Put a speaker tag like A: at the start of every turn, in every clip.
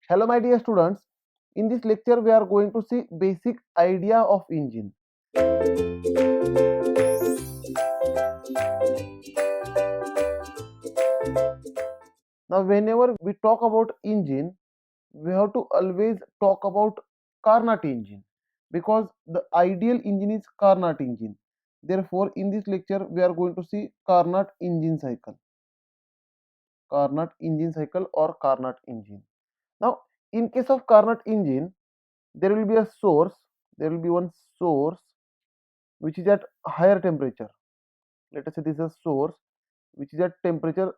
A: Hello my dear students, in this lecture we are going to see basic idea of engine. Now whenever we talk about engine, we have to always talk about Carnot engine because the ideal engine is Carnot engine. Therefore in this lecture we are going to see Carnot engine cycle. Carnot engine cycle or Carnot engine. Now in case of Carnot engine, there will be a source, there will be one source which is at higher temperature. Let us say this is a source which is at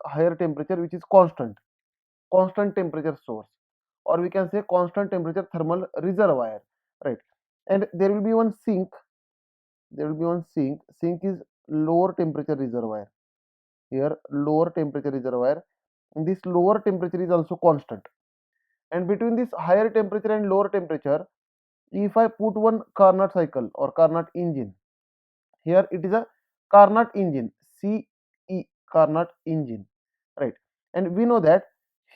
A: higher temperature, which is constant temperature source, or we can say constant temperature thermal reservoir, right? And there will be one sink is lower temperature reservoir. Here lower temperature reservoir, and this lower temperature is also constant, and between this higher temperature and lower temperature, if I put one Carnot cycle or Carnot engine, here it is a Carnot engine, CE, Carnot engine, right? And we know that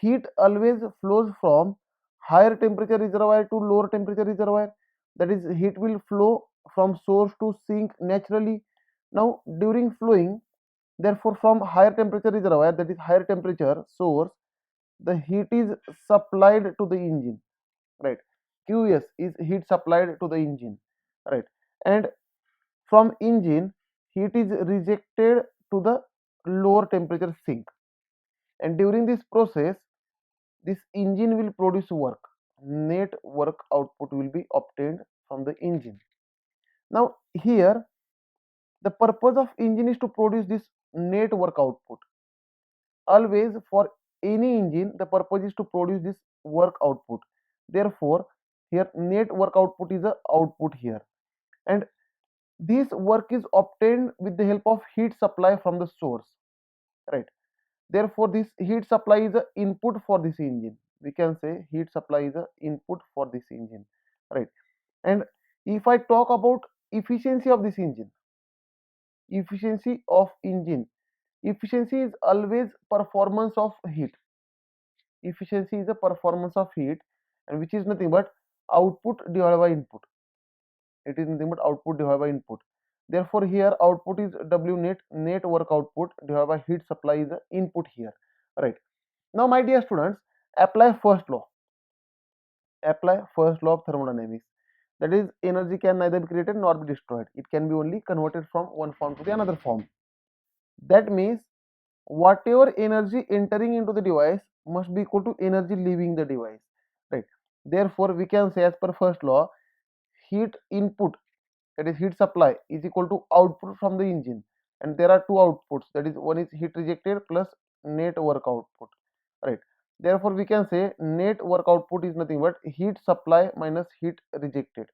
A: heat always flows from higher temperature reservoir to lower temperature reservoir. That is, heat will flow from source to sink naturally. Now, during flowing, therefore, from higher temperature reservoir, that is higher temperature source, the heat is supplied to the engine, right? QS is heat supplied to the engine, right? And from engine, heat is rejected to the lower temperature sink, and during this process this engine will produce work. Net work output will be obtained from the engine. Now here the purpose of engine is to produce this net work output. Always for any engine the purpose is to produce this work output. Therefore here net work output is the output here, and this work is obtained with the help of heat supply from the source, right? Therefore this heat supply is the input for this engine. We can say heat supply is the input for this engine, right? And if I talk about efficiency of this engine, efficiency of engine, efficiency is always performance of heat. Efficiency is the performance of heat, and which is nothing but output divided by input. It is nothing but output divided by input. Therefore here output is W net, net work output divided by heat supply is the input here, right? Now my dear students, apply first law. Apply first law of thermodynamics. That is, energy can neither be created nor be destroyed. It can be only converted from one form to the another form. That means whatever energy entering into the device must be equal to energy leaving the device, right? Therefore we can say as per first law, heat input, that is heat supply, is equal to output from the engine, and there are two outputs, that is one is heat rejected plus net work output, right? Therefore we can say net work output is nothing but heat supply minus heat rejected.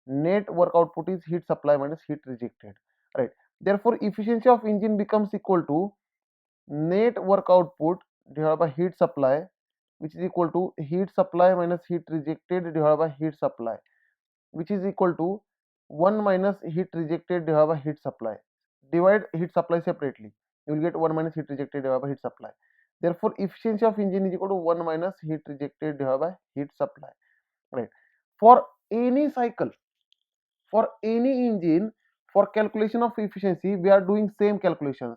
A: Net work output is heat supply minus heat rejected, right? Therefore efficiency of engine becomes equal to net work output divided by heat supply, which is equal to heat supply minus heat rejected divided by heat supply, which is equal to 1 minus heat rejected divided by heat supply. Divide heat supply separately, you will get 1 minus heat rejected divided by heat supply. Therefore efficiency of engine is equal to 1 minus heat rejected divided by heat supply, right? For any cycle, for any engine, for calculation of efficiency we are doing same calculations.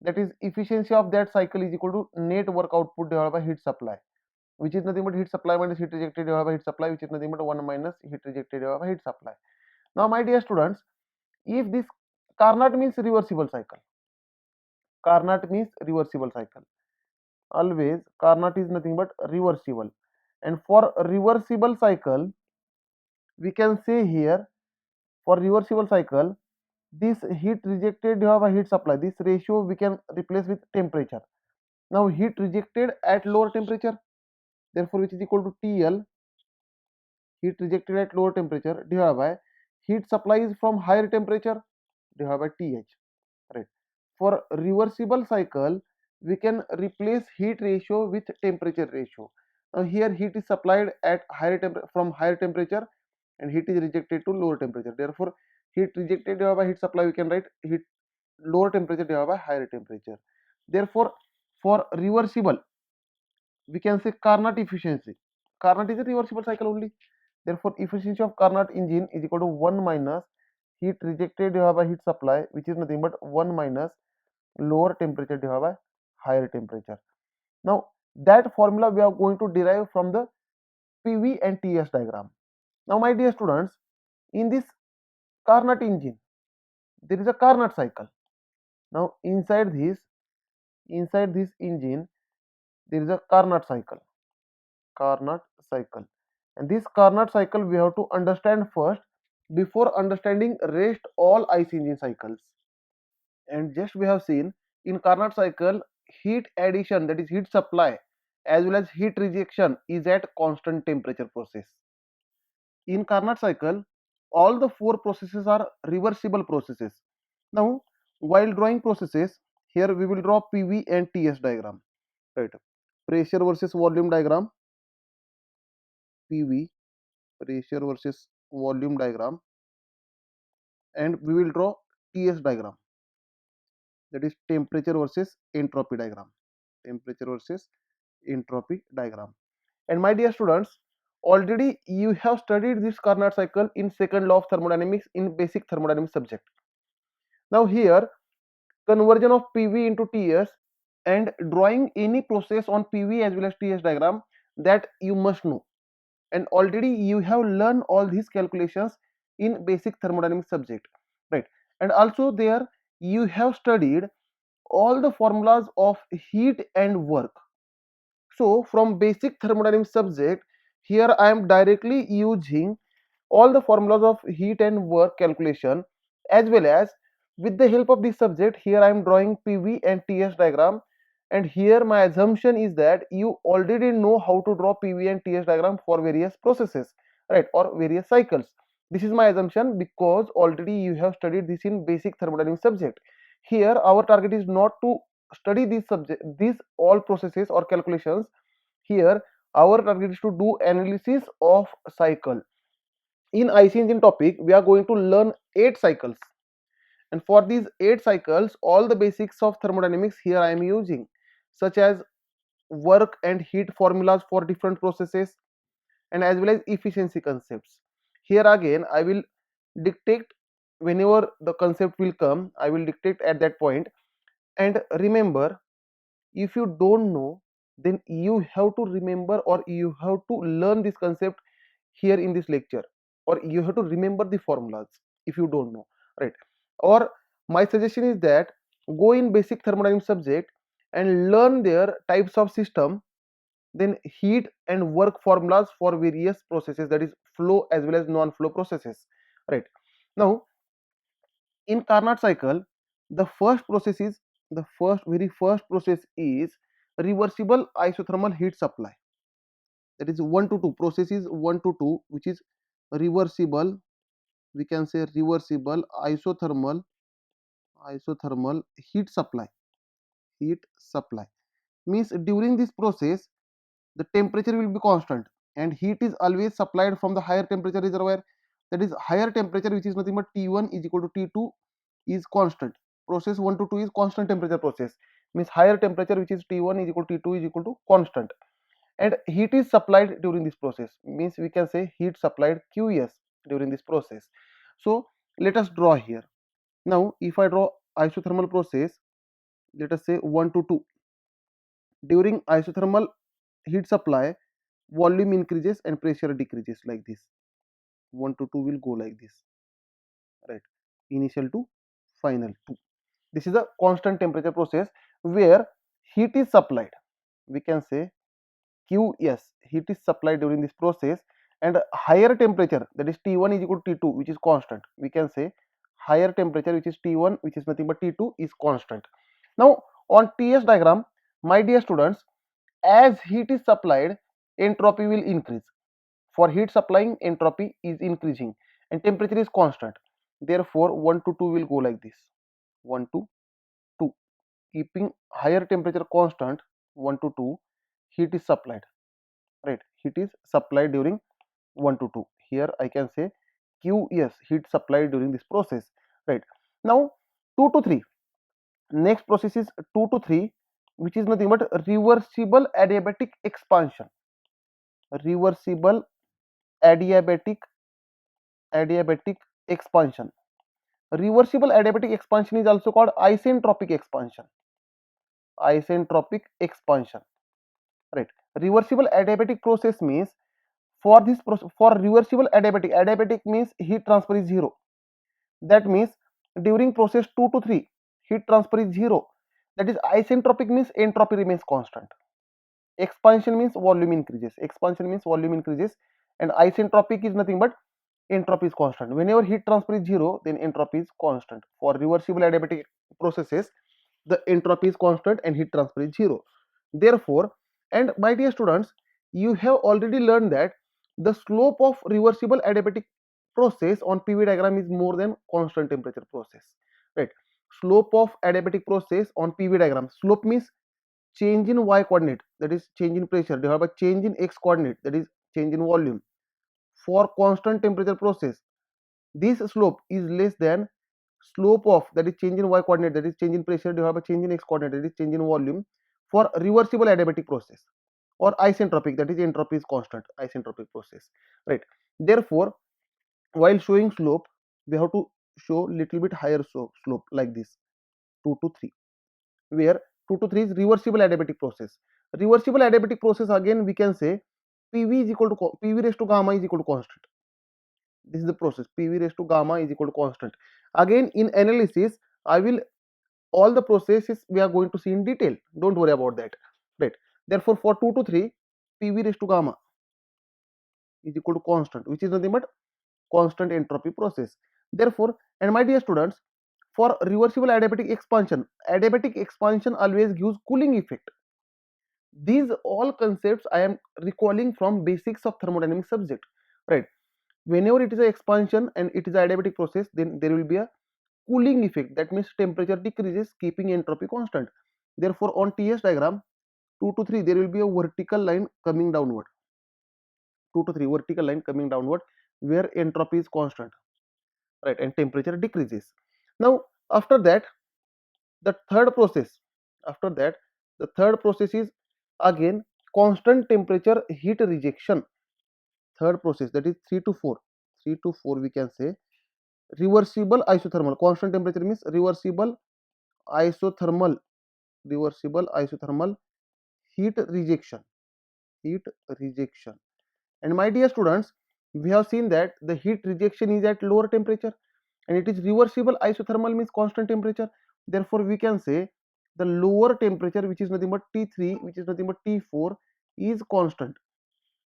A: That is, efficiency of that cycle is equal to net work output divided by heat supply, which is nothing but heat supply minus heat rejected divided by heat supply, which is nothing but 1 minus heat rejected divided by heat supply. Now my dear students, if this Carnot means reversible cycle, Carnot means reversible cycle. Always Carnot is nothing but reversible, and for reversible cycle we can say here, for reversible cycle, this heat rejected divided by heat supply, this ratio we can replace with temperature. Now heat rejected at lower temperature, therefore which is equal to TL, heat rejected at lower temperature divided by heat supply is from higher temperature divided by TH, right? For reversible cycle we can replace heat ratio with temperature ratio. Now here heat is supplied at from higher temperature, and heat is rejected to lower temperature. Therefore heat rejected divided by heat supply, we can write heat lower temperature divided by higher temperature. Therefore for reversible, we can say Carnot efficiency. Carnot is a reversible cycle only. Therefore, efficiency of Carnot engine is equal to 1 minus heat rejected divided by heat supply, which is nothing but 1 minus lower temperature divided by higher temperature. Now, that formula we are going to derive from the PV and TS diagram. Now, my dear students, in this Carnot engine, there is a Carnot cycle. Now, inside this engine, there is a Carnot cycle. Carnot cycle. And this Carnot cycle we have to understand first before understanding rest all IC engine cycles. And just we have seen in Carnot cycle, heat addition, that is heat supply, as well as heat rejection is at constant temperature process. In Carnot cycle, all the four processes are reversible processes. Now, while drawing processes, here we will draw PV and TS diagram. Right, pressure versus volume diagram, PV, pressure versus volume diagram, and we will draw TS diagram, that is temperature versus entropy diagram. Temperature versus entropy diagram. And my dear students, already you have studied this Carnot cycle in second law of thermodynamics in basic thermodynamics subject. Now here, conversion of PV into TS and drawing any process on PV as well as TS diagram, that you must know. And already you have learned all these calculations in basic thermodynamics subject, right? And also there you have studied all the formulas of heat and work. So from basic thermodynamics subject, here I am directly using all the formulas of heat and work calculation, as well as with the help of this subject, here I am drawing PV and TS diagram. And here my assumption is that you already know how to draw PV and TS diagram for various processes, right, or various cycles. This is my assumption because already you have studied this in basic thermodynamics subject. Here our target is not to study these all processes or calculations. Here our target is to do analysis of cycle. In IC engine topic, we are going to learn 8 cycles, and for these 8 cycles, all the basics of thermodynamics here I am using, such as work and heat formulas for different processes, and as well as efficiency concepts. Here again I will dictate whenever the concept will come, I will dictate at that point. And remember, if you don't know, then you have to remember or you have to learn this concept here in this lecture, or you have to remember the formulas if you don't know, right? Or my suggestion is that go in basic thermodynamics subject and learn their types of system, then heat and work formulas for various processes, that is flow as well as non-flow processes, right? Now in Carnot cycle, the very first process is reversible isothermal heat supply, that is 1 to 2, process is 1 to 2, which is reversible, we can say reversible isothermal heat supply means during this process the temperature will be constant and heat is always supplied from the higher temperature reservoir, that is higher temperature, which is nothing but T1 is equal to T2 is constant. Process 1 to 2 is constant temperature process, means higher temperature, which is T1 is equal to T2 is equal to constant, and heat is supplied during this process, means we can say heat supplied QS during this process. So let us draw here. Now if I draw isothermal process, let us say 1 to 2, during isothermal heat supply, volume increases and pressure decreases like this. 1 to 2 will go like this, right? Initial to final 2. This is a constant temperature process where heat is supplied. We can say QS, heat is supplied during this process, and higher temperature, that is T1 is equal to T2, which is constant. We can say higher temperature, which is T1, which is nothing but T2, is constant. Now on TS diagram, my dear students, as heat is supplied, entropy will increase. For heat supplying, entropy is increasing and temperature is constant. Therefore 1 to 2 will go like this, 1 to 2, keeping higher temperature constant. 1 to 2, heat is supplied, right? Heat is supplied during 1 to 2. Here I can say QS, heat supplied during this process, right? Now 2 to 3, next process is 2 to 3, which is nothing but reversible adiabatic expansion. Reversible adiabatic expansion. Reversible adiabatic expansion is also called isentropic expansion. Isentropic expansion, right? Reversible adiabatic process means, for this process, for reversible adiabatic means heat transfer is zero. That means during process 2 to 3 heat transfer is zero. That is isentropic means entropy remains constant. Expansion means volume increases. Expansion means volume increases, and isentropic is nothing but entropy is constant. Whenever heat transfer is zero, then entropy is constant. For reversible adiabatic processes, the entropy is constant and heat transfer is zero. Therefore, and my dear students, you have already learned that the slope of reversible adiabatic process on PV diagram is more than constant temperature process, right? Slope of adiabatic process on PV diagram. Slope means change in y coordinate, that is change in pressure, divided by change in x coordinate, that is change in volume. For constant temperature process, this slope is less than slope of, that is change in y coordinate, that is change in pressure, divided by change in x coordinate, that is change in volume, for reversible adiabatic process, or isentropic, that is entropy is constant, isentropic process, right? Therefore, while showing slope, we have to show little bit higher slope like this, 2 to 3, where 2 to 3 is reversible adiabatic process. Reversible adiabatic process, again we can say PV is equal to PV raised to gamma is equal to constant. This is the process, PV raised to gamma is equal to constant. Again, in analysis, I will, all the processes we are going to see in detail, don't worry about that, right? Therefore, for 2 to 3, PV raised to gamma is equal to constant, which is nothing but constant entropy process. Therefore, and my dear students, for reversible adiabatic expansion always gives cooling effect. These all concepts I am recalling from basics of thermodynamics subject, right? Whenever it is an expansion and it is an adiabatic process, then there will be a cooling effect. That means temperature decreases, keeping entropy constant. Therefore, on TS diagram 2 to 3, there will be a vertical line coming downward. 2 to 3 vertical line coming downward, where entropy is constant, right, and temperature decreases. Now, after that, the third process, after that, the third process is again constant temperature heat rejection. Third process, that is 3 to 4. 3 to 4 we can say reversible isothermal. Constant temperature means reversible isothermal. Reversible isothermal heat rejection. Heat rejection. And my dear students, we have seen that the heat rejection is at lower temperature, and it is reversible isothermal means constant temperature. Therefore, we can say the lower temperature, which is nothing but T3, which is nothing but T4, is constant.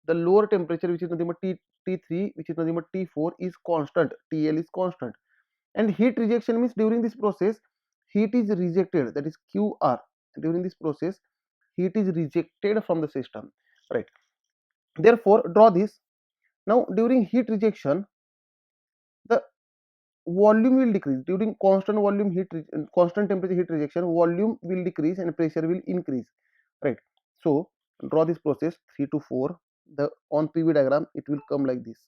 A: The lower temperature, which is nothing but T3, which is nothing but T4, is constant. TL is constant. And heat rejection means during this process, heat is rejected, that is QR. During this process, heat is rejected from the system, right? Therefore, draw this. Now, during heat rejection, the volume will decrease. During constant volume constant temperature heat rejection, volume will decrease and pressure will increase, right? So, draw this process 3 to 4. The on PV diagram, it will come like this.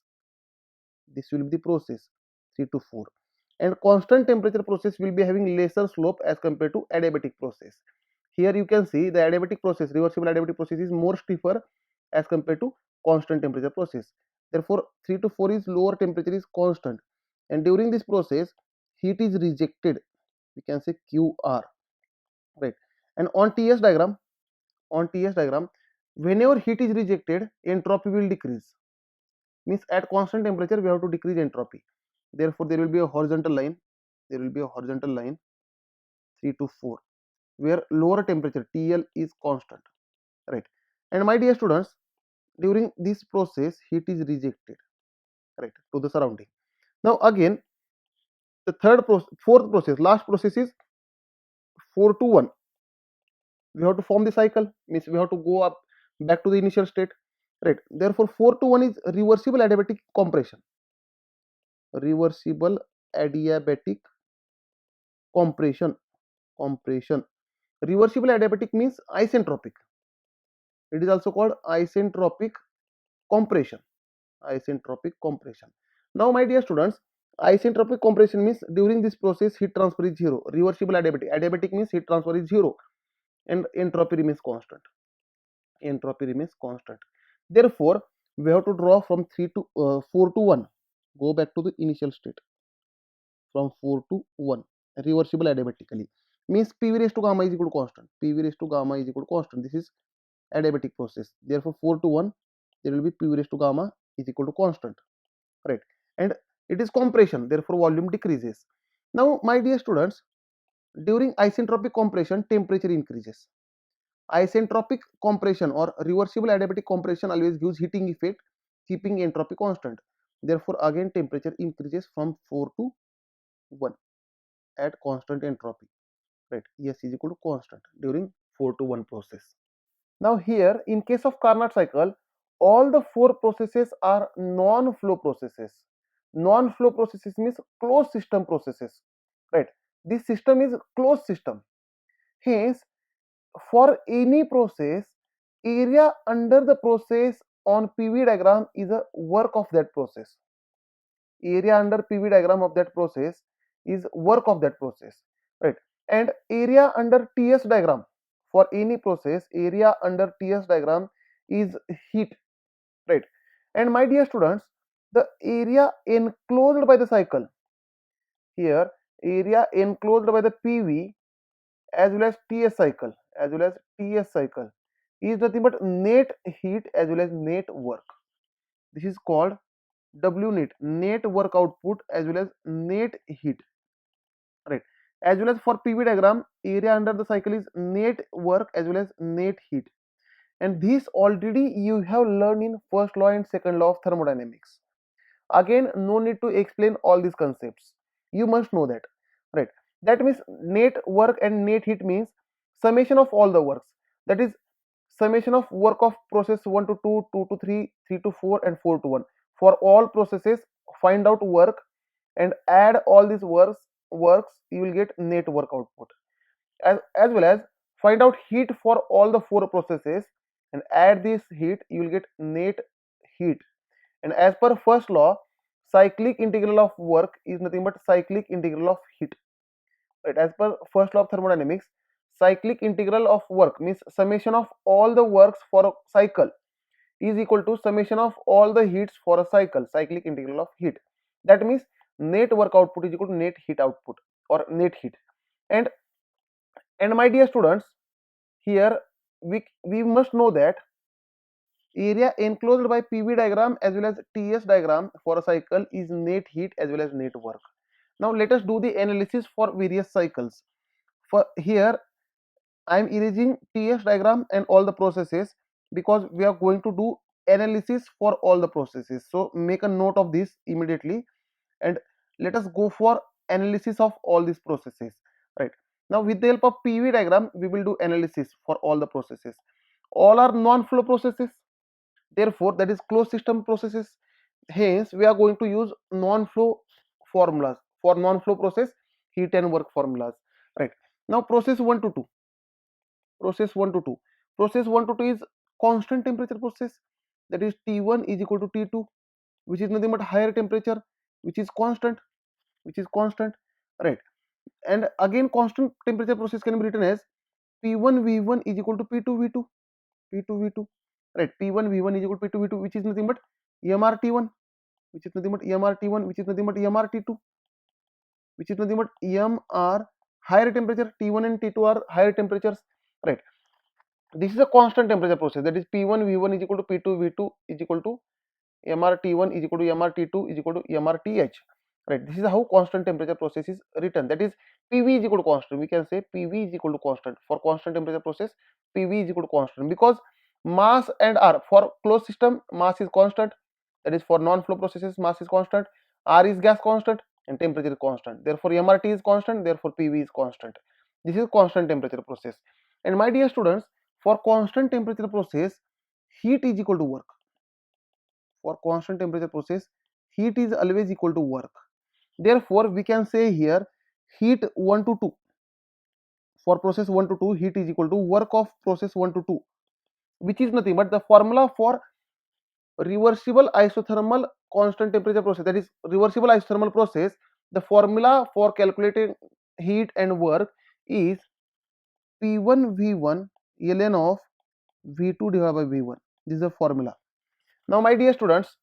A: This will be the process 3 to 4, and constant temperature process will be having lesser slope as compared to adiabatic process. Here you can see the adiabatic process, reversible adiabatic process, is more stiffer as compared to constant temperature process. Therefore, 3 to 4 is lower temperature is constant, and during this process heat is rejected, we can say QR, right? And on TS diagram, whenever heat is rejected, entropy will decrease. Means at constant temperature we have to decrease entropy. Therefore, there will be a horizontal line. There will be a horizontal line 3 to 4, where lower temperature TL is constant, right? And my dear students, during this process heat is rejected, right, to the surrounding. Now again, the fourth process, last process is 4 to 1. We have to form the cycle, means we have to go up back to the initial state, right? Therefore, 4 to 1 is reversible adiabatic compression. Reversible adiabatic compression. Reversible adiabatic means isentropic. It is also called isentropic compression. Isentropic compression. Now, my dear students, isentropic compression means during this process heat transfer is zero. Reversible adiabatic means heat transfer is zero. and entropy remains constant. Entropy remains constant. Therefore, we have to draw from 4 to 1. Go back to the initial state from 4 to 1. Reversible adiabatically. Means PV raised to gamma is equal to constant. PV raised to gamma is equal to constant. This is adiabatic process. Therefore, 4 to 1, there will be PV raised to gamma is equal to constant. Right. And it is compression. Therefore, volume decreases. Now, my dear students, during isentropic compression, temperature increases. Isentropic compression or reversible adiabatic compression always gives heating effect, keeping entropy constant. Therefore, again temperature increases from 4 to 1 at constant entropy. Right? S is equal to constant during 4 to 1 process. Now here, in case of Carnot cycle, all the 4 processes are non-flow processes. Non-flow processes means closed system processes. Right? This system is closed system. Hence, for any process, area under the process on PV diagram is a work of that process. Area under PV diagram of that process is work of that process, right? And area under TS diagram for any process, area under TS diagram is heat, right? And my dear students, the area enclosed by the cycle here, area enclosed by the PV as well as TS cycle, as well as TS cycle is nothing but net heat as well as net work. This is called W net work output as well as net heat, right? As well as for PV diagram, area under the cycle is net work as well as net heat, and this already you have learned in first law and second law of thermodynamics. Again, no need to explain all these concepts. You must know that, right? That means net work and net heat means summation of all the works. That is summation of work of process 1 to 2, 2 to 3, 3 to 4, and 4 to 1. For all processes, find out work and add all these works. You will get net work output. As well as find out heat for all the 4 processes and add this heat. You will get net heat. And as per first law, cyclic integral of work is nothing but cyclic integral of heat. Right? As per first law of thermodynamics, cyclic integral of work means summation of all the works for a cycle is equal to summation of all the heats for a cycle, cyclic integral of heat. That means net work output is equal to net heat output or net heat. And my dear students, here we must know that area enclosed by PV diagram as well as TS diagram for a cycle is net heat as well as net work. Now let us do the analysis for various cycles. For here I am erasing TS diagram and all the processes because we are going to do analysis for all the processes. So make a note of this immediately and let us go for analysis of all these processes, right? Now with the help of PV diagram we will do analysis for all the processes. All are non-flow processes, therefore that is closed system processes. Hence we are going to use non-flow formulas for non-flow process, heat and work formulas, right? Now process 1 to 2. Process 1 to 2. Process 1 to 2 is constant temperature process, that is T1 is equal to T2, which is nothing but higher temperature, which is constant, right? And again constant temperature process can be written as P1 V1 is equal to P2 V2, right? P1 V1 is equal to P2 V2, which is nothing but MRT1, which is nothing but MRT1, which is nothing but MRT2, which is nothing but MR higher temperature. T1 and T2 are higher temperatures, right? This is a constant temperature process, that is P1 V1 is equal to P2 V2 is equal to MRT1 is equal to MRT2 is equal to MRTH, right? This is how constant temperature process is written, that is PV is equal to constant. We can say PV is equal to constant for constant temperature process. PV is equal to constant because mass and R for closed system mass is constant, that is for non-flow processes mass is constant, R is gas constant and temperature is constant, therefore MRT is constant, therefore PV is constant. This is constant temperature process. And my dear students, for constant temperature process, heat is equal to work. For constant temperature process, heat is always equal to work. Therefore, we can say here heat 1 to 2. For process 1 to 2, heat is equal to work of process 1 to 2, which is nothing but the formula for reversible isothermal constant temperature process, that is reversible isothermal process. The formula for calculating heat and work is P1 V1 ln of V2 divided by V1. This is the formula. Now my dear students,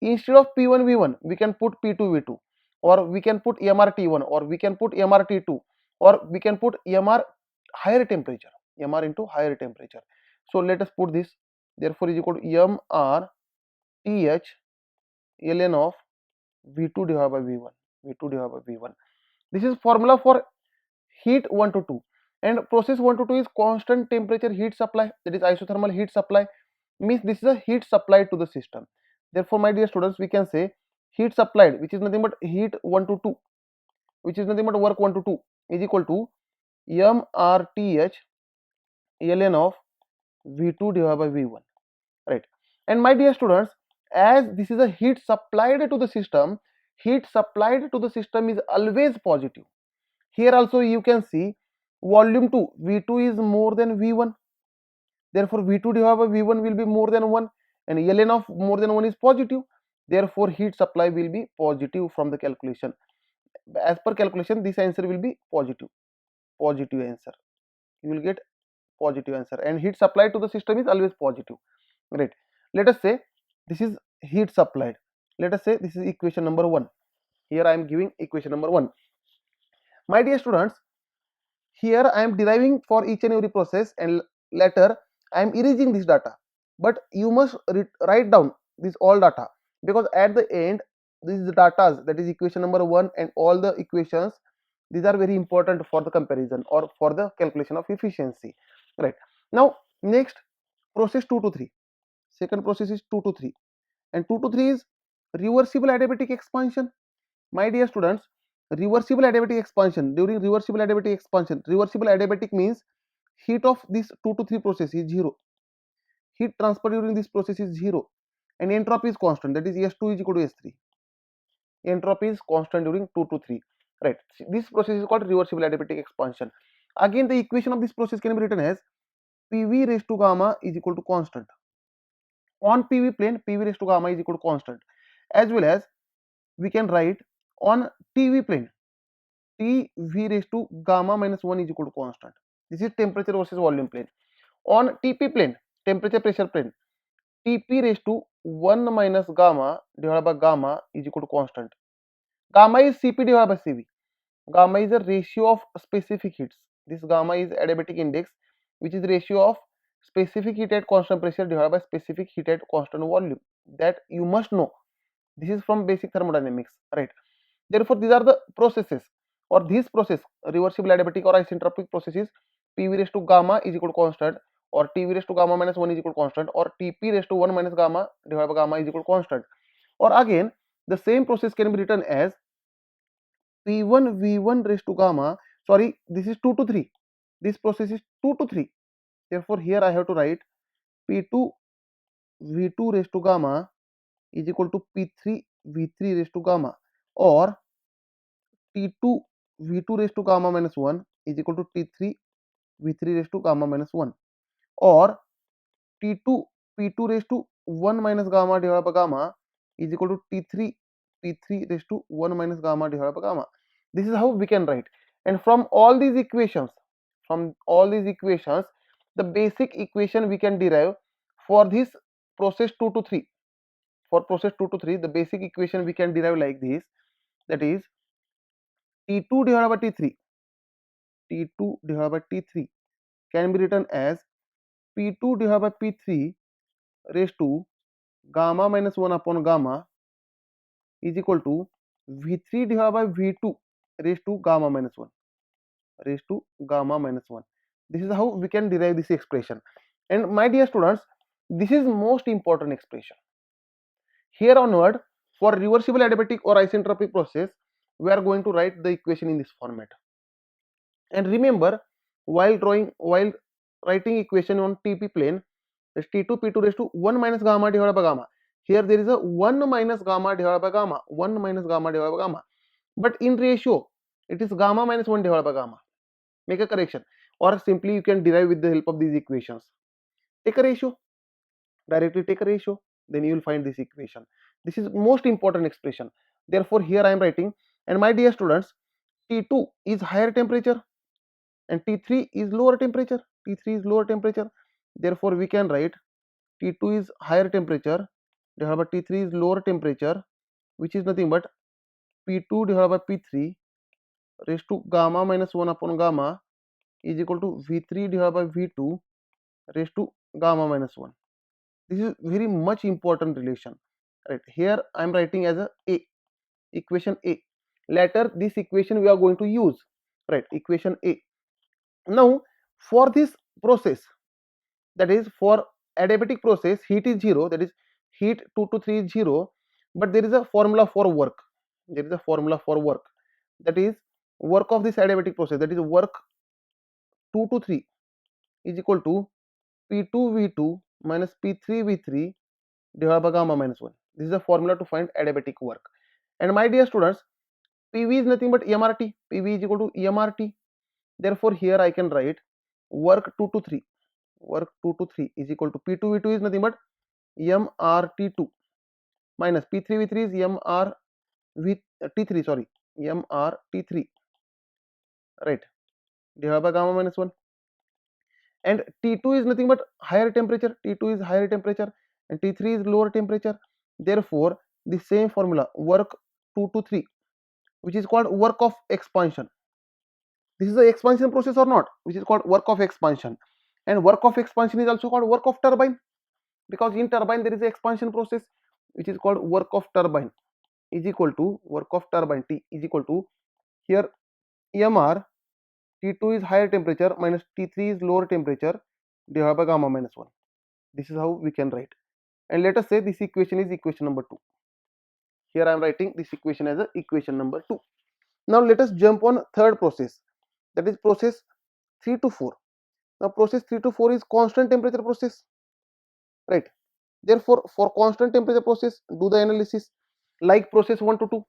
A: instead of P1 V1 we can put P2 V2, or we can put MR T1, or we can put MR T2, or we can put MR higher temperature, MR into higher temperature. So let us put this. Therefore is equal to MR TH ln of V2 divided by V1, V2 divided by V1. This is formula for heat 1 to 2, and process 1 to 2 is constant temperature heat supply, that is isothermal heat supply, means this is a heat supplied to the system. Therefore my dear students, we can say heat supplied, which is nothing but heat 1 to 2, which is nothing but work 1 to 2, is equal to MRTH ln of V2 divided by V1, right? And my dear students, as this is a heat supplied to the system, heat supplied to the system is always positive. Here also you can see volume 2, V2 is more than V1, therefore V2 divided by V1 will be more than 1, and ln of more than 1 is positive, therefore heat supply will be positive from the calculation. As per calculation, this answer will be positive, positive answer. You will get positive answer, and heat supplied to the system is always positive, right? Let us say this is heat supplied. Let us say this is equation number 1. Here I am giving equation number 1. My dear students, here I am deriving for each and every process, and later I am erasing this data, but you must write down this all data, because at the end these data, that is equation number 1 and all the equations, these are very important for the comparison or for the calculation of efficiency, right? Now next, process 2 to 3. Second process is 2 to 3, and 2 to 3 is reversible adiabatic expansion. My dear students, reversible adiabatic expansion, during reversible adiabatic expansion, reversible adiabatic means heat of this 2 to 3 process is 0, heat transfer during this process is 0, and entropy is constant, that is S2 is equal to S3. Entropy is constant during 2 to 3, right? This process is called reversible adiabatic expansion. Again, the equation of this process can be written as PV raised to gamma is equal to constant. On PV plane, PV raised to gamma is equal to constant, as well as we can write on TV plane, TV raised to gamma minus 1 is equal to constant. This is temperature versus volume plane. On TP plane, temperature pressure plane, TP raised to 1 minus gamma divided by gamma is equal to constant. Gamma is Cp divided by Cv. Gamma is a ratio of specific heats. This gamma is adiabatic index, which is ratio of specific heat at constant pressure divided by specific heat at constant volume. That you must know. This is from basic thermodynamics, right? Therefore, these are the processes, or this process, reversible adiabatic or isentropic processes, PV raised to gamma is equal to constant, or TV raised to gamma minus 1 is equal to constant, or TP raised to 1 minus gamma divided by gamma is equal to constant. Or again, the same process can be written as P1 V1 raised to gamma, sorry, this is 2 to 3. This process is 2 to 3. Therefore, here I have to write P2 V2 raised to gamma is equal to P3 V3 raised to gamma, or T2 V2 raised to gamma minus 1 is equal to T3 V3 raised to gamma minus 1, or T2 P2 raised to 1 minus gamma divided by gamma is equal to T3 P3 raised to 1 minus gamma divided by gamma. This is how we can write. And from all these equations, the basic equation we can derive for this process 2 to 3. For process 2 to 3, the basic equation we can derive like this, that is T2 divided by T3, T2 divided by T3 can be written as P2 divided by P3 raised to gamma minus 1 upon gamma is equal to V3 divided by V2 raised to gamma minus 1, raised to gamma minus 1. This is how we can derive this expression. And my dear students, this is most important expression. Here onward, for reversible adiabatic or isentropic process, we are going to write the equation in this format. And remember, while writing equation on TP plane, is T2 P2 raised to 1 minus gamma divided by gamma. Here there is a 1 minus gamma divided by gamma, 1 minus gamma divided by gamma. But in ratio, it is gamma minus 1 divided by gamma. Make a correction, or simply you can derive with the help of these equations. Take a ratio, directly take a ratio, then you will find this equation. This is most important expression. Therefore, here I am writing, and my dear students, T2 is higher temperature, and T3 is lower temperature. T3 is lower temperature. Therefore, we can write T2 is higher temperature divided by T3 is lower temperature, which is nothing but P2 divided by P3 raised to gamma minus 1 upon gamma is equal to V3 divided by V2 raised to gamma minus 1. This is very much important relation. Right here, I am writing as a equation A. Later, this equation we are going to use. Right, equation A. Now, for this process, that is for adiabatic process, heat is 0. That is heat 2 to 3 is 0. But there is a formula for work. There is a formula for work. That is work of this adiabatic process. That is work 2 to 3 is equal to P2V2 minus P3V3 divided by gamma minus 1. This is the formula to find adiabatic work. And my dear students, PV is nothing but EMRT. PV is equal to EMRT. Therefore, here I can write work 2 to 3. Work 2 to 3 is equal to P2V2 is nothing but MRT2 minus P3V3 is MRT3, sorry, MRT3, right, divided by gamma minus 1. And T2 is nothing but higher temperature. T2 is higher temperature and T3 is lower temperature. Therefore, the same formula work 2 to 3, which is called work of expansion. This is the expansion process or not, which is called work of expansion. And work of expansion is also called work of turbine, because in turbine there is an expansion process which is called work of turbine is equal to work of turbine T is equal to here EMR T2 is higher temperature minus T3 is lower temperature divided by gamma minus 1. This is how we can write. And let us say this equation is equation number 2. Here I am writing this equation as a equation number 2. Now let us jump on third process, that is process 3 to 4. Now process 3 to 4 is constant temperature process, right? Therefore, for constant temperature process, do the analysis like process 1 to 2.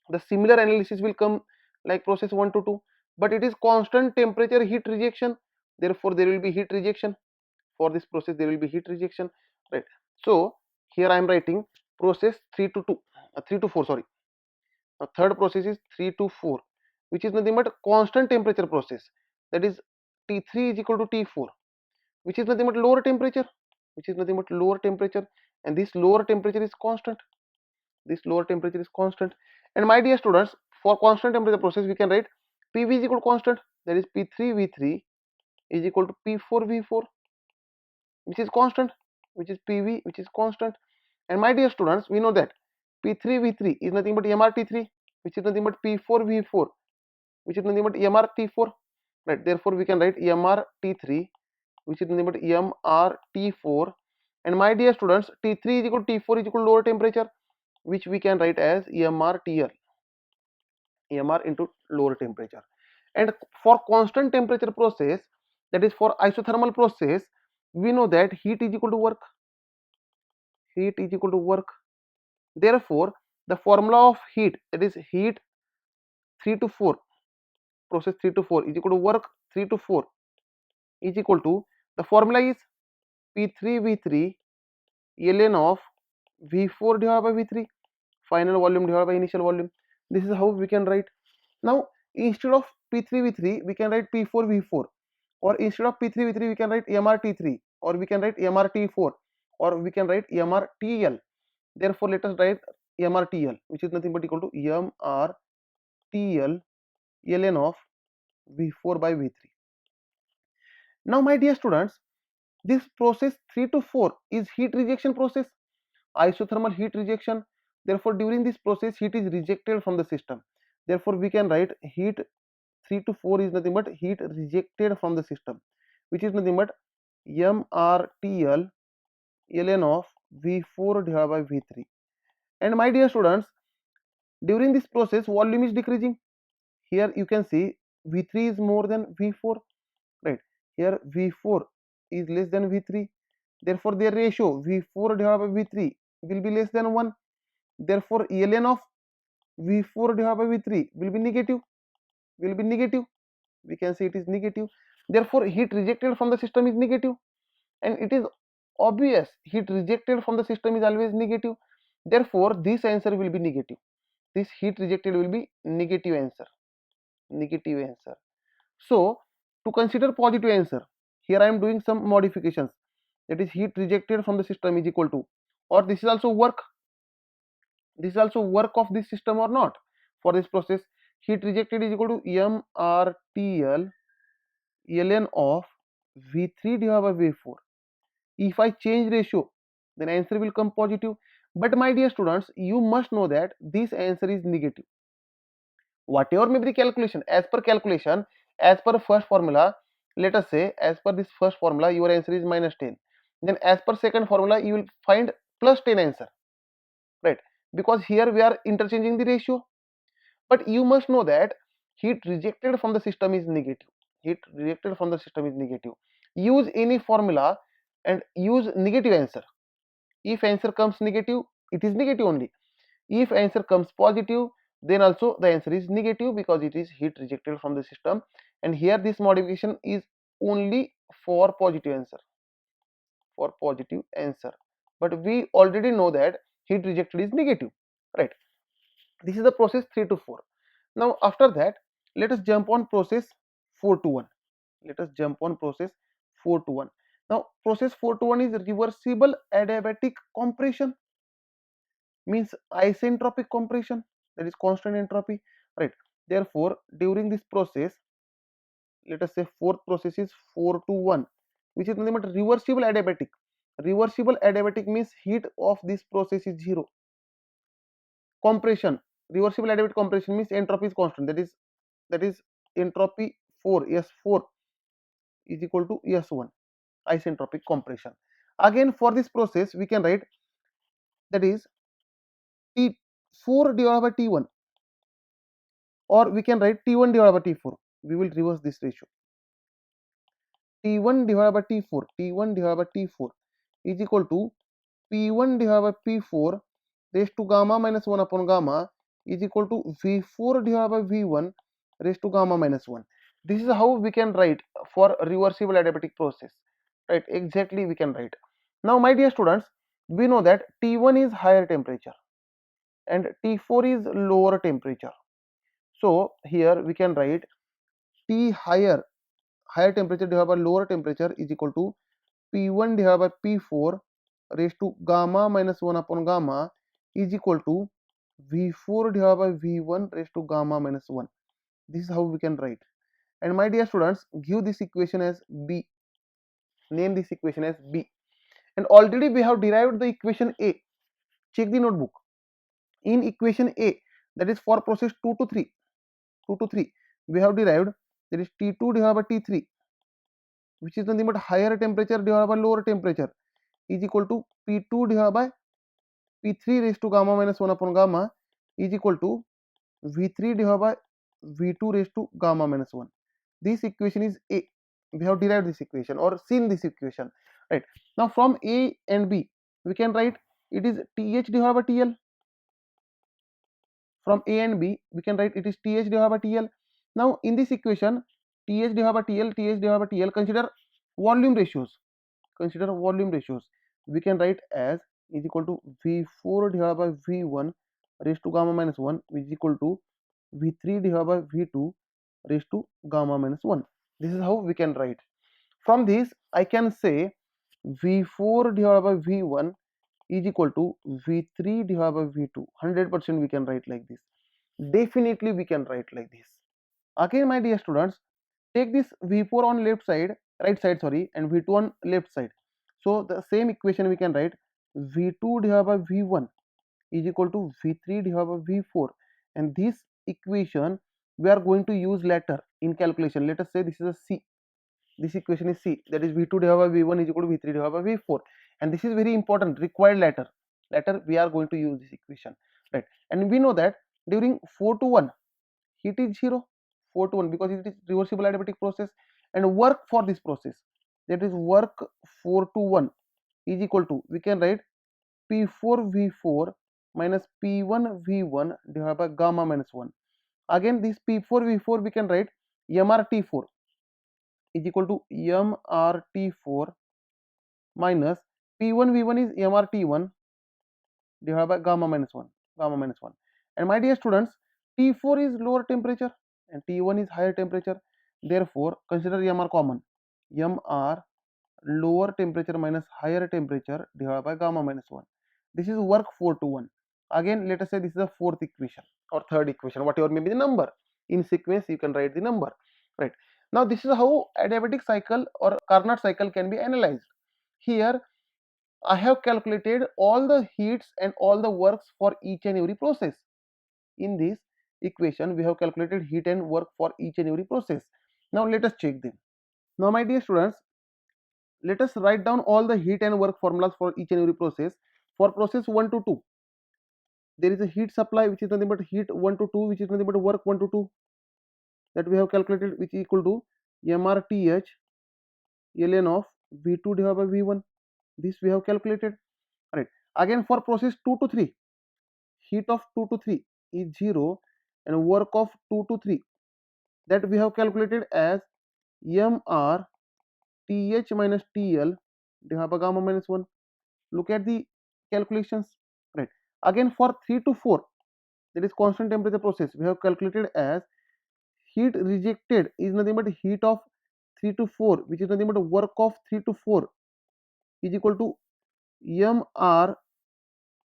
A: The similar analysis will come like process 1 to 2, but it is constant temperature heat rejection. Therefore, there will be heat rejection. For this process, there will be heat rejection, right? So here I am writing process 3 to 2, 3 to 4. Sorry. Now third process is 3 to 4, which is nothing but constant temperature process. That is T3 is equal to T4, which is nothing but lower temperature, and this lower temperature is constant. And my dear students, for constant temperature process we can write PV is equal to constant, that is P3V3 is equal to P4V4, which is constant, which is PV, which is constant. And my dear students, we know that P3V3 is nothing but MRT3, which is nothing but P4V4, which is nothing but MRT4, right? Therefore we can write MRT3, which is nothing but MRT4. And my dear students, T3 is equal to T4 is equal to lower temperature, which we can write as EMRTL, EMR into lower temperature. And for constant temperature process, that is for isothermal process, we know that heat is equal to work. Therefore, the formula of heat, that is heat 3 to 4, process 3 to 4 is equal to work 3 to 4 is equal to, the formula is P3V3 ln of V4 divided by V3, final volume divided by initial volume. This is how we can write. Now instead of P3V3 we can write P4V4, or instead of P3V3 we can write MRT3, or we can write MRT4, or we can write MRTL. Therefore let us write MRTL, which is nothing but equal to MRTL ln of V4 by V3. Now my dear students, this process 3 to 4 is heat rejection process, isothermal heat rejection. Therefore during this process heat is rejected from the system. Therefore we can write heat 3 to 4 is nothing but heat rejected from the system, which is nothing but MRTL ln of V4 divided by V3. And my dear students, during this process volume is decreasing. Here you can see V3 is more than V4, right? Here V4 is less than V3. Therefore their ratio V4 divided by V3 will be less than 1. Therefore ln of V4 divided by V3 will be negative. We can say it is negative. Therefore heat rejected from the system is negative, and it is obvious heat rejected from the system is always negative. Therefore this answer will be negative. This heat rejected will be negative answer. So To consider positive answer, here I am doing some modifications. That is heat rejected from the system is equal to, or this is also work. This is also work of this system or not. For this process, heat rejected is equal to mRTL ln of V3 divided by V4. If I change ratio, then answer will come positive. But my dear students, you must know that this answer is negative. Whatever may be the calculation, as per first formula, let us say as per this first formula, your answer is -10. Then as per second formula, you will find +10 answer, right? Because here we are interchanging the ratio. But you must know that heat rejected from the system is negative. Heat rejected from the system is negative. Use any formula and use negative answer. If answer comes negative, it is negative only. If answer comes positive, then also the answer is negative because it is heat rejected from the system. And here this modification is only for positive answer. For positive answer. But we already know that heat rejected is negative, right? This is the process 3 to 4. Now after that, let us jump on process 4 to 1. Let us jump on process 4 to 1. Now process 4 to 1 is reversible adiabatic compression, means isentropic compression, that is constant entropy, right? Therefore during this process, let us say fourth process is 4 to 1, which is nothing but reversible adiabatic. Reversible adiabatic means heat of this process is 0. Compression, reversible adiabatic compression means entropy is constant, that is entropy 4, S4 is equal to S1, isentropic compression. Again for this process we can write, that is T4 divided by T1, or we can write T1 divided by T4. We will reverse this ratio. T1 divided by T4, T1 divided by T4 is equal to P1 divided by P4 raised to gamma minus 1 upon gamma is equal to V4 divided by V1 raised to gamma minus 1. This is how we can write for reversible adiabatic process, right? Exactly we can write. Now my dear students, we know that T1 is higher temperature and T4 is lower temperature. So here we can write T higher temperature divided by lower temperature is equal to P1 divided by P4 raised to gamma minus 1 upon gamma is equal to V4 divided by V1 raised to gamma minus 1. This is how we can write. And my dear students, give this equation as B. Name this equation as B. And already we have derived the equation A. Check the notebook. In equation A, that is for process 2 to 3, we have derived, that is T2 divided by T3, which is nothing but higher temperature divided by lower temperature, is equal to P2 divided by P3 raised to gamma minus 1 upon gamma is equal to V3 divided by V2 raised to gamma minus 1. This equation is A. We have derived this equation or seen this equation, right? Now from A and B, we can write it is TH divided by TL. From A and B, we can write it is TH divided by TL. Now in this equation, TH divided by TL, TH divided by TL, consider volume ratios. Consider volume ratios. We can write as is equal to V4 divided by V1 raised to gamma minus 1 which is equal to V3 divided by V2 raised to gamma minus 1. This is how we can write. From this, I can say V4 divided by V1 is equal to V3 divided by V2. 100% we can write like this. Definitely we can write like this. Again, my dear students, take this V4 on right side, sorry, and V2 on left side. So the same equation we can write V2 divided by V1 is equal to V3 divided by V4, and this equation we are going to use later in calculation. Let us say this is a C. This equation is C, that is V2 divided by V1 is equal to V3 divided by V4, and this is very important, required later. Later we are going to use this equation, right? And we know that during 4 to 1 heat is 0, 4 to 1, because it is reversible adiabatic process, and work for this process, that is work 4 to 1 is equal to, we can write P4 V4 minus P1 V1 divided by gamma minus 1. Again this P4 V4 we can write MRT4 is equal to MRT4 minus P1 V1 is MRT1 divided by gamma minus 1, and my dear students, T4 is lower temperature and T1 is higher temperature. Therefore, consider MR common. MR lower temperature minus higher temperature divided by gamma minus 1. This is work 4 to 1. Again, let us say this is the fourth equation or third equation, whatever may be the number. In sequence, you can write the number. Right. Now, this is how adiabatic cycle or Carnot cycle can be analyzed. Here, I have calculated all the heats and all the works for each and every process. In this equation, we have calculated heat and work for each and every process. Now, let us check them. Now, my dear students, let us write down all the heat and work formulas for each and every process. For process 1 to 2, there is a heat supply which is nothing but heat 1 to 2, which is nothing but work 1 to 2, that we have calculated, which is equal to MRTH ln of V2 divided by V1. This we have calculated. Right. Again, for process 2 to 3, heat of 2 to 3 is 0 and work of 2 to 3, that we have calculated as MR TH minus TL divided by gamma minus 1. Look at the calculations. Right. Again, for 3 to 4, that is constant temperature process, we have calculated as heat rejected is nothing but heat of 3 to 4, which is nothing but work of 3 to 4 is equal to MR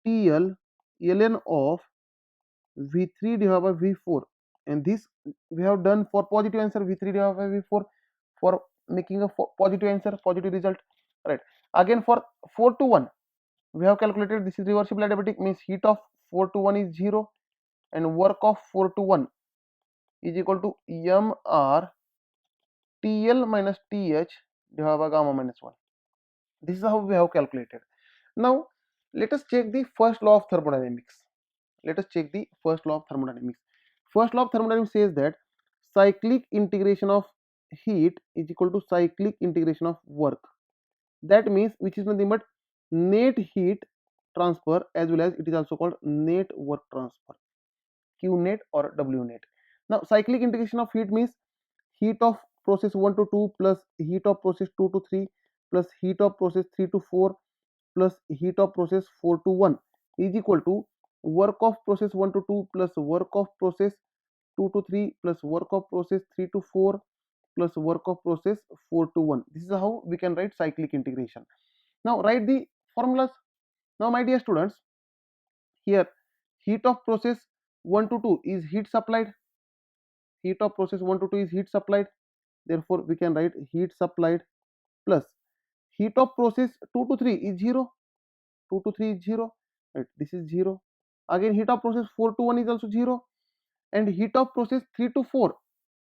A: TL ln of V3 divided by V4, and this we have done for positive answer V3 divided by V4 for making a positive answer, positive result. Right. Again, for 4 to 1, we have calculated this is reversible adiabatic, means heat of 4 to 1 is 0 and work of 4 to 1 is equal to MR TL minus TH divided by gamma minus 1. This is how we have calculated. Now, let us check the first law of thermodynamics. Let us check the first law of thermodynamics. First law of thermodynamics says that cyclic integration of heat is equal to cyclic integration of work. That means which is nothing but net heat transfer, as well as it is also called net work transfer, Q net or W net. Now, cyclic integration of heat means heat of process 1 to 2 plus heat of process 2 to 3 plus heat of process 3 to 4 plus heat of process 4 to 1 is equal to work of process 1 to 2 plus work of process 2 to 3 plus work of process 3 to 4 plus work of process 4 to 1. This is how we can write cyclic integration. Now, write the formulas. Now, my dear students, here heat of process 1 to 2 is heat supplied. Heat of process 1 to 2 is heat supplied. Therefore, we can write heat supplied plus heat of process 2 to 3 is 0. 2 to 3 is 0. Right. This is 0. Again, heat of process 4 to 1 is also 0. And heat of process 3 to 4.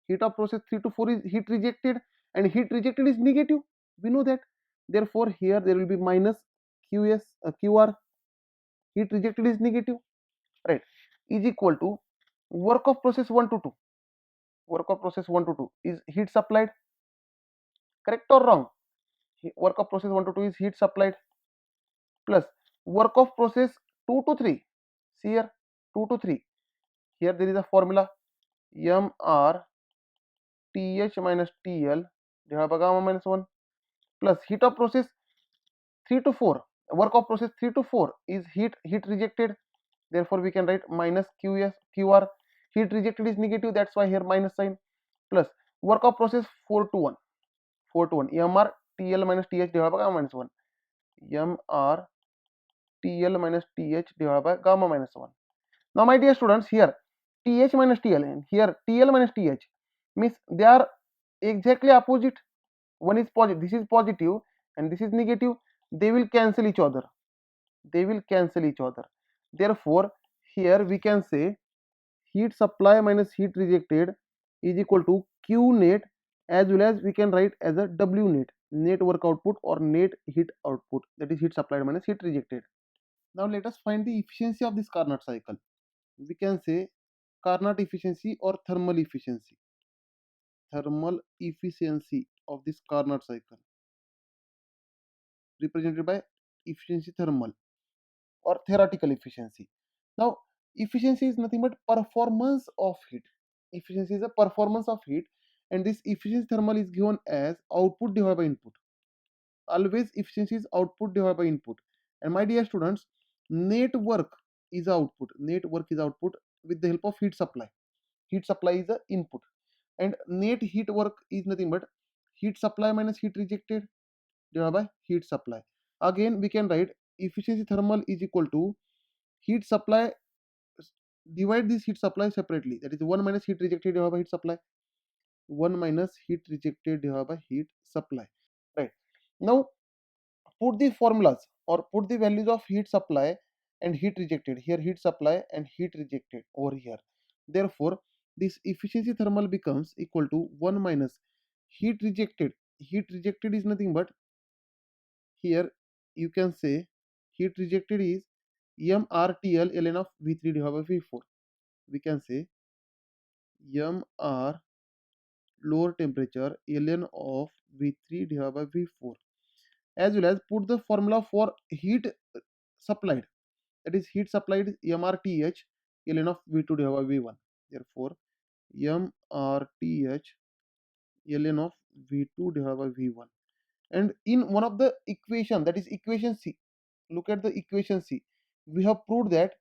A: Heat of process 3 to 4 is heat rejected, and heat rejected is negative. We know that. Therefore, here there will be minus QR. Heat rejected is negative. Right. Is equal to work of process 1 to 2. Work of process 1 to 2 is heat supplied. Correct or wrong? Work of process 1 to 2 is heat supplied plus work of process 2 to 3. See here, 2 to 3. Here there is a formula MR TH minus TL divided by gamma minus 1 plus heat of process 3 to 4. Work of process 3 to 4 is heat rejected. Therefore, we can write minus QR. Heat rejected is negative, that's why here minus sign, plus work of process 4 to 1. 4 to 1 MR TL minus TH divided by gamma minus 1. MR TL minus TH divided by gamma minus 1. Now, my dear students, here TH minus TL and here TL minus TH means they are exactly opposite. One is positive, this is positive, and this is negative. They will cancel each other. They will cancel each other. Therefore, here we can say heat supply minus heat rejected is equal to Q net, as well as we can write as a W net, net work output or net heat output, that is heat supplied minus heat rejected. Now, let us find the efficiency of this Carnot cycle. We can say Carnot efficiency or thermal efficiency. Thermal efficiency of this Carnot cycle, represented by efficiency thermal or theoretical efficiency. Now, efficiency is nothing but performance of heat. Efficiency is a performance of heat, and this efficiency thermal is given as output divided by input. Always efficiency is output divided by input. And my dear students, net work is output. Net work is output with the help of heat supply. Heat supply is the input. and net heat work is nothing but heat supply minus heat rejected divided by heat supply. Again we can write efficiency thermal is equal to heat supply, divide this heat supply separately, that is 1 minus heat rejected divided by heat supply, 1 minus heat rejected divided by heat supply, right? Now put the formulas or put the values of heat supply and heat rejected here, heat supply and heat rejected over here. Therefore this efficiency thermal becomes equal to 1 minus heat rejected. Heat rejected is nothing but, here you can say heat rejected is mrtl ln of v3 divided by v4. We can say mr lower temperature ln of v3 divided by v4, as well as put the formula for heat supplied, that is heat supplied mrth ln of v2 divided by v1. Therefore mrth ln of v2 divided by v1, and in one of the equation, that is equation C, look at the equation C, we have proved that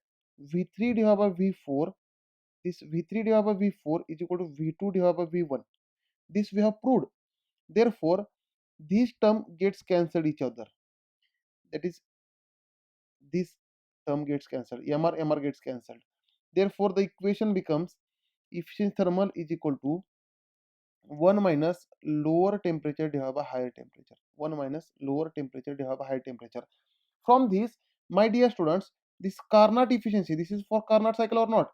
A: v3 divided by v4, this v3 divided by v4 is equal to v2 divided by v1. This we have proved. Therefore this term gets cancelled each other, that is this term gets cancelled, mr gets cancelled. Therefore the equation becomes efficient thermal is equal to 1 minus lower temperature divided by higher temperature, 1 minus lower temperature divided by higher temperature. From this, my dear students, this Carnot efficiency, this is for Carnot cycle or not,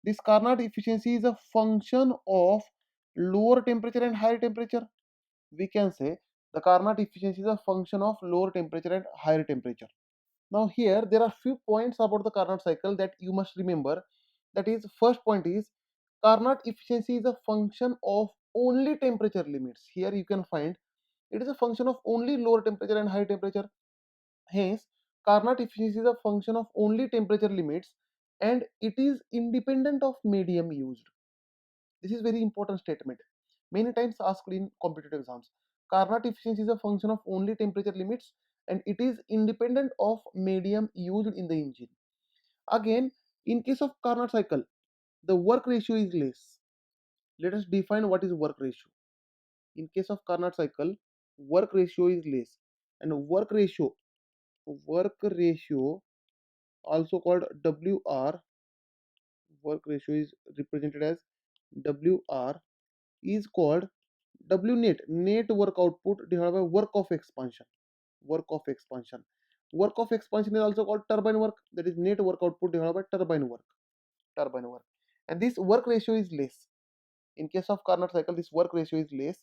A: this Carnot efficiency is a function of lower temperature and higher temperature. We can say the Carnot efficiency is a function of lower temperature and higher temperature. Now here there are few points about the Carnot cycle that you must remember. That is, first point is Carnot efficiency is a function of only temperature limits. Here you can find it is a function of only lower temperature and high temperature. Hence Carnot efficiency is a function of only temperature limits and it is independent of medium used. This is very important statement. Many times asked in competitive exams. Carnot efficiency is a function of only temperature limits and it is independent of medium used in the engine. Again, in case of Carnot cycle, the work ratio is less. Let us define what is work ratio. In case of Carnot cycle, work ratio is less, and work ratio also called WR, work ratio is represented as WR, is called W net work output divided by work of expansion. Work of expansion. Work of expansion is also called turbine work, that is net work output divided by turbine work. Turbine work. And this work ratio is less. In case of Carnot cycle, this work ratio is less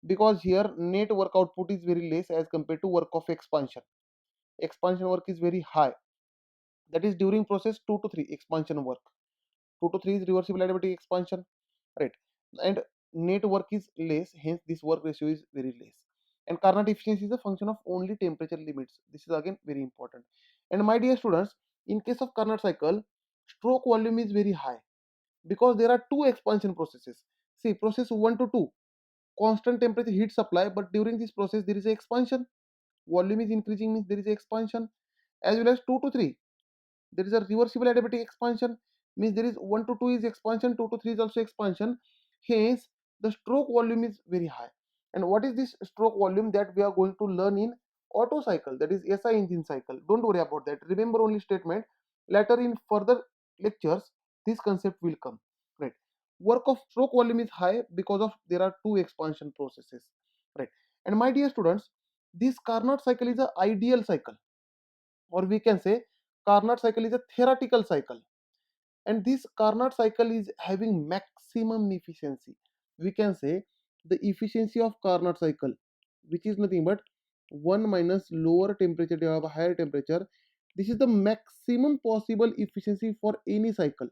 A: because here net work output is very less as compared to work of expansion. Expansion work is very high. That is during process 2 to 3 expansion work. 2 to 3 is reversible adiabatic expansion, right? And net work is less, hence this work ratio is very less. And Carnot efficiency is a function of only temperature limits. This is again very important. And my dear students, in case of Carnot cycle, stroke volume is very high because there are two expansion processes. See, process 1 to 2, constant temperature heat supply, but during this process there is a expansion. Volume is increasing means there is a expansion. As well as 2 to 3, there is a reversible adiabatic expansion, means there is 1 to 2 is expansion, 2 to 3 is also expansion. Hence the stroke volume is very high. And what is this stroke volume that we are going to learn in Otto cycle, that is SI engine cycle? Don't worry about that, remember only statement. Later in further lectures this concept will come, right? Work of stroke volume is high because of there are two expansion processes, right? And my dear students, this Carnot cycle is a ideal cycle, or we can say Carnot cycle is a theoretical cycle, and this Carnot cycle is having maximum efficiency. We can say the efficiency of Carnot cycle, which is nothing but 1 minus lower temperature divided by higher temperature. This is the maximum possible efficiency for any cycle.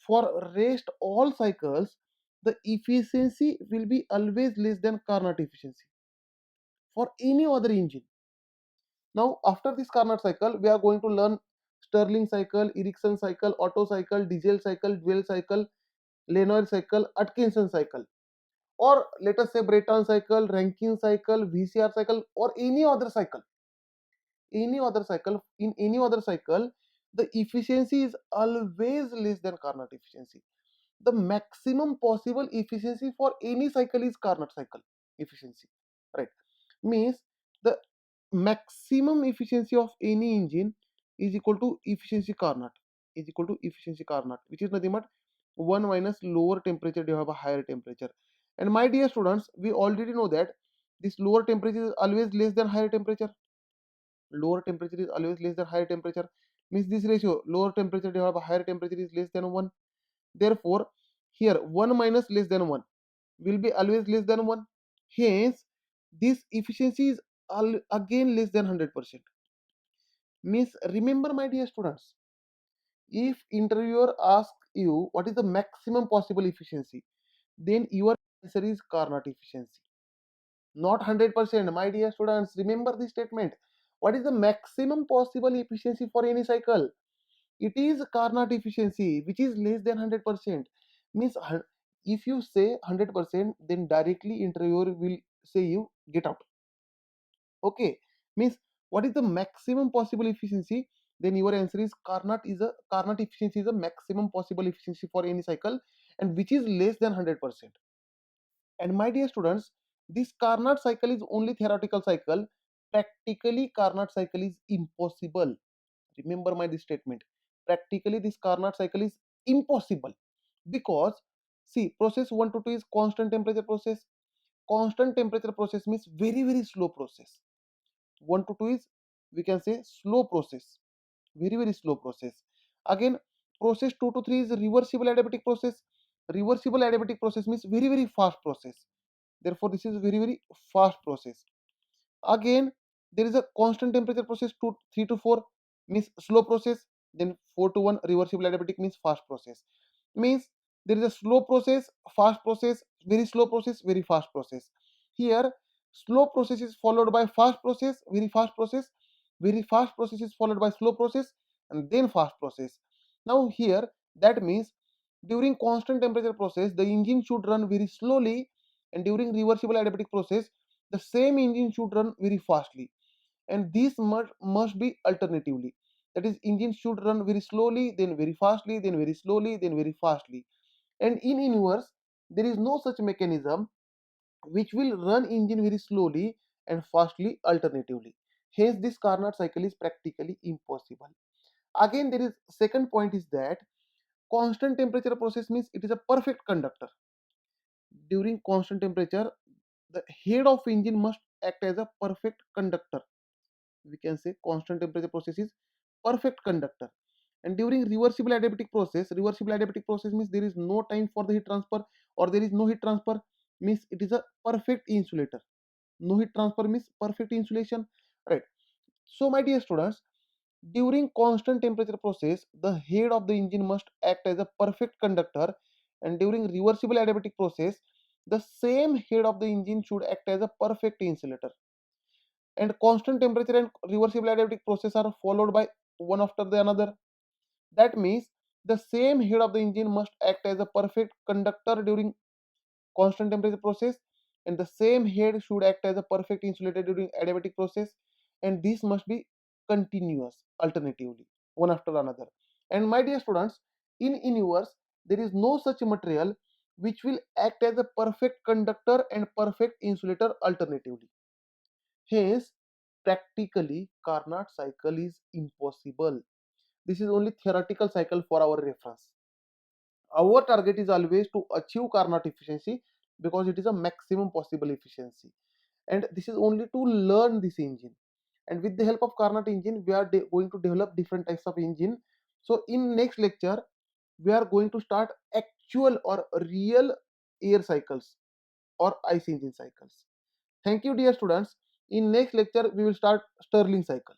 A: For rest all cycles, the efficiency will be always less than Carnot efficiency for any other engine. Now, after this Carnot cycle, we are going to learn Stirling cycle, Ericsson cycle, Otto cycle, Diesel cycle, Duell cycle, Lenoir cycle, Atkinson cycle, or let us say Brayton cycle, Rankine cycle, VCR cycle, or any other cycle. Any other cycle, in any other cycle, the efficiency is always less than Carnot efficiency. the maximum possible efficiency for any cycle is Carnot cycle efficiency, right? Means the maximum efficiency of any engine is equal to efficiency Carnot, is equal to efficiency Carnot, which is nothing but 1 minus lower temperature divided by higher temperature. And my dear students, we already know that this lower temperature is always less than higher temperature. Lower temperature is always less than higher temperature, means this ratio lower temperature divided by higher temperature is less than 1. Therefore here 1 minus less than 1 will be always less than 1. Hence this efficiency is again less than 100%. Means remember my dear students, if interviewer asks you what is the maximum possible efficiency, then your answer is Carnot efficiency, not 100%. My dear students, remember this statement. What is the maximum possible efficiency for any cycle? It is Carnot efficiency, which is less than 100%. Means if you say 100%, then directly interviewer will say you get out. Okay, means what is the maximum possible efficiency? Then your answer is Carnot efficiency is a maximum possible efficiency for any cycle, and which is less than 100%. And my dear students, this Carnot cycle is only theoretical cycle. Practically, Carnot cycle is impossible. Remember my this statement. Practically, this Carnot cycle is impossible because see, process 1 to 2 is constant temperature process. Constant temperature process means very slow process. 1 to 2 is, we can say, slow process, very slow process. Again, process 2 to 3 is reversible adiabatic process. Reversible adiabatic process means very fast process. Therefore this is very fast process. Again there is a constant temperature process 2 3 to 4 means slow process. Then 4 to 1 reversible adiabatic means fast process. Means there is a slow process, fast process, very slow process, very fast process. Here slow process is followed by fast process, very fast process, very fast process is followed by slow process, and then fast process. Now here that means during constant temperature process the engine should run very slowly, and during reversible adiabatic process the same engine should run very fastly, and this must be alternatively. That is, engine should run very slowly, then very fastly, then very slowly, then very fastly. And in inverse there is no such mechanism which will run engine very slowly and fastly alternatively. Hence this Carnot cycle is practically impossible. Again there is second point is that constant temperature process means it is a perfect conductor. During constant temperature the head of engine must act as a perfect conductor. We can say constant temperature process is perfect conductor. And during reversible adiabatic process means there is no time for the heat transfer, or there is no heat transfer, means it is a perfect insulator. No heat transfer means perfect insulation, right? So my dear students, during constant temperature process the head of the engine must act as a perfect conductor, and during reversible adiabatic process the same head of the engine should act as a perfect insulator. And constant temperature and reversible adiabatic process are followed by one after the another. That means the same head of the engine must act as a perfect conductor during constant temperature process, and the same head should act as a perfect insulator during adiabatic process, and this must be continuous alternatively, one after another. And my dear students, in universe there is no such material which will act as a perfect conductor and perfect insulator alternatively. Hence practically Carnot cycle is impossible. This is only theoretical cycle for our reference. Our target is always to achieve Carnot efficiency because it is a maximum possible efficiency, and this is only to learn this engine. And with the help of Carnot engine we are going to develop different types of engine. So in next lecture we are going to start actual or real air cycles or ice engine cycles. Thank you dear students. In next lecture we will start Stirling cycle.